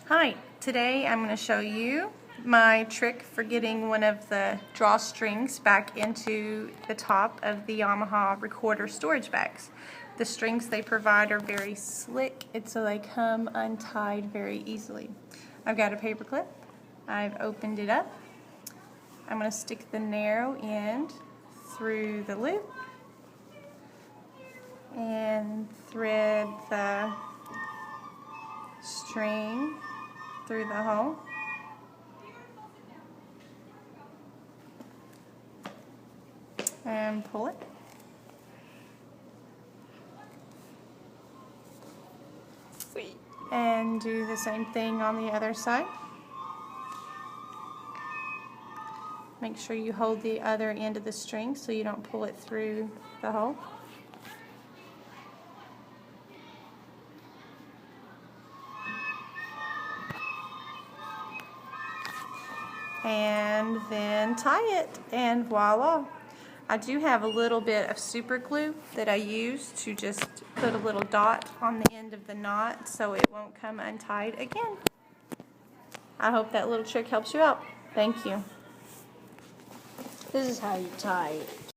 Hi, today I'm going to show you my trick for getting one of the drawstrings back into the top of the Yamaha recorder storage bags. The strings they provide are very slick, and so they come untied very easily. I've got a paper clip. I've opened it up. I'm going to stick the narrow end through the loop and thread the string through the hole. And pull it. Sweet. And do the same thing on the other side. Make sure you hold the other end of the string so you don't pull it through the hole. And then tie it, and voila. I do have a little bit of super glue that I use to just put a little dot on the end of the knot so it won't come untied again. I hope that little trick helps you out. Thank you. This is how you tie it.